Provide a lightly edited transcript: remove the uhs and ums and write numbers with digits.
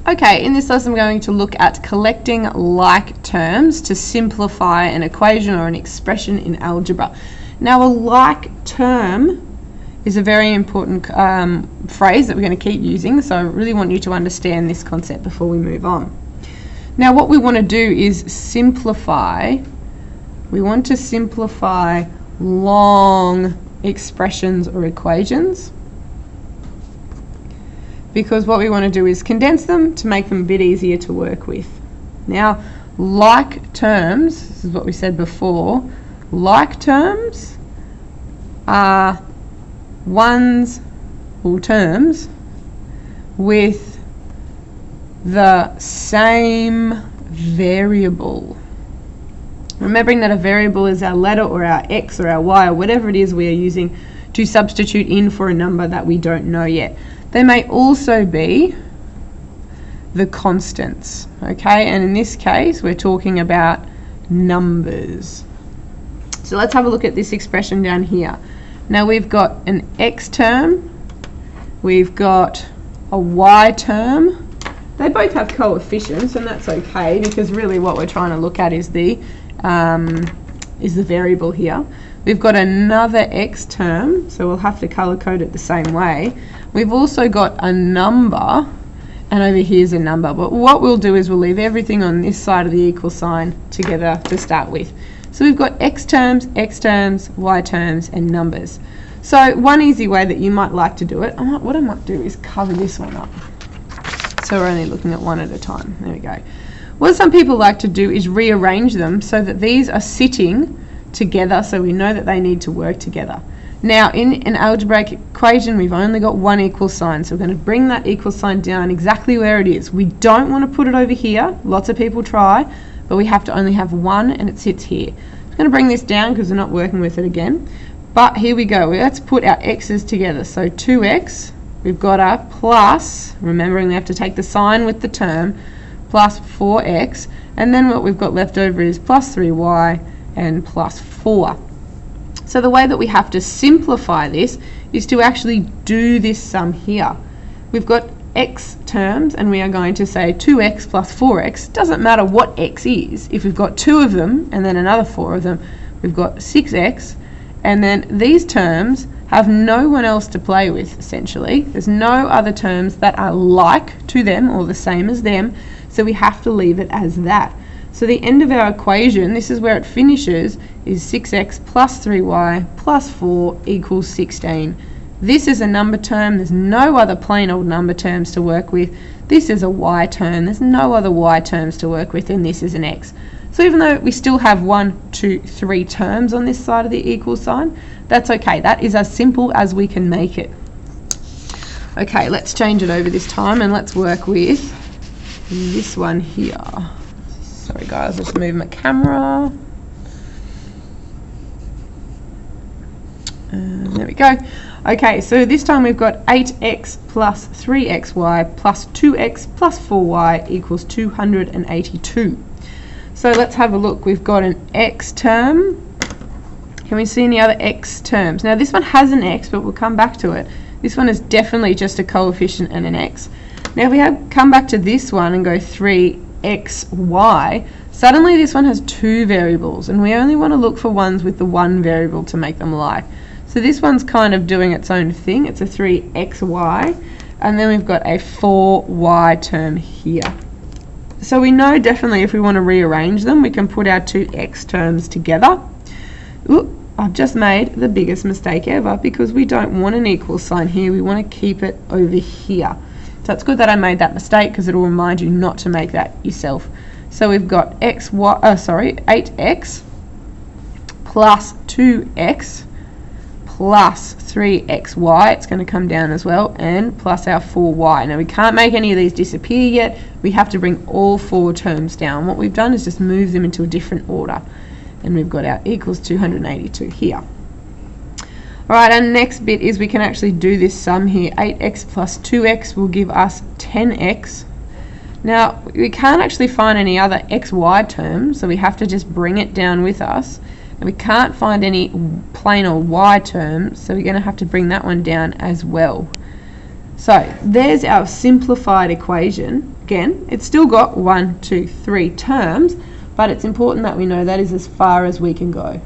Okay, in this lesson we're going to look at collecting like terms to simplify an equation or an expression in algebra. Now, a like term is a very important phrase that we're going to keep using, so I really want you to understand this concept before we move on. Now, what we want to do is simplify. We want to simplify long expressions or equations, because what we want to do is condense them to make them a bit easier to work with. Now, like terms, this is what we said before, like terms are ones or terms with the same variable. Remembering that a variable is our letter or our x or our y or whatever it is we are using to substitute in for a number that we don't know yet. They may also be the constants, okay? And in this case, we're talking about numbers. So let's have a look at this expression down here. Now we've got an x term, we've got a y term. They both have coefficients, and that's okay, because really what we're trying to look at is the variable here. We've got another x term, so we'll have to color code it the same way. We've also got a number, and over here's a number, but what we'll do is we'll leave everything on this side of the equal sign together to start with. So we've got x terms, y terms, and numbers. So one easy way that you might like to do it, what I might do is cover this one up, so we're only looking at one at a time. There we go. What some people like to do is rearrange them so that these are sitting together, so we know that they need to work together. Now, in an algebraic equation, we've only got one equal sign, so we're going to bring that equal sign down exactly where it is. We don't want to put it over here. Lots of people try, but we have to only have one, and it sits here. I'm going to bring this down because we're not working with it again. But here we go. Let's put our x's together. So 2x, we've got our plus, remembering we have to take the sign with the term, plus 4x, and then what we've got left over is plus 3y and plus 4. So the way that we have to simplify this is to actually do this sum here. We've got x terms, and we are going to say 2x plus 4x. Doesn't matter what x is. If we've got 2 of them and then another 4 of them, we've got 6x, and then these terms have no one else to play with, essentially. There's no other terms that are like to them or the same as them, so we have to leave it as that. So the end of our equation, this is where it finishes, is 6x plus 3y plus 4 equals 16. This is a number term. There's no other plain old number terms to work with. This is a y term. There's no other y terms to work with, and this is an x. So even though we still have 1, 2, 3 terms on this side of the equal sign, that's okay. That is as simple as we can make it. Okay, let's change it over this time, and let's work with this one here. Sorry guys, let's move my camera. There we go. Okay, so this time we've got 8x plus 3xy plus 2x plus 4y equals 282. So let's have a look. We've got an x term. Can we see any other x terms? Now this one has an x, but we'll come back to it. This one is definitely just a coefficient and an x. Now if we come back to this one and go 3xy, suddenly this one has 2 variables, and we only want to look for ones with the one variable to make them like. So this one's kind of doing its own thing. It's a 3xy, and then we've got a 4y term here. So we know definitely if we want to rearrange them, we can put our 2 x terms together. Ooh, I've just made the biggest mistake ever, because we don't want an equal sign here. We want to keep it over here. So it's good that I made that mistake, because it will remind you not to make that yourself. So we've got 8x plus 2x plus 3xy, it's going to come down as well, and plus our 4y. Now we can't make any of these disappear yet. We have to bring all 4 terms down. What we've done is just move them into a different order, and we've got our equals 282 here. Alright, our next bit is we can actually do this sum here. 8x plus 2x will give us 10x. Now we can't actually find any other xy terms, so we have to just bring it down with us. And we can't find any plain or y terms, so we're going to have to bring that one down as well. So there's our simplified equation. Again, it's still got 1, 2, 3 terms, but it's important that we know that is as far as we can go.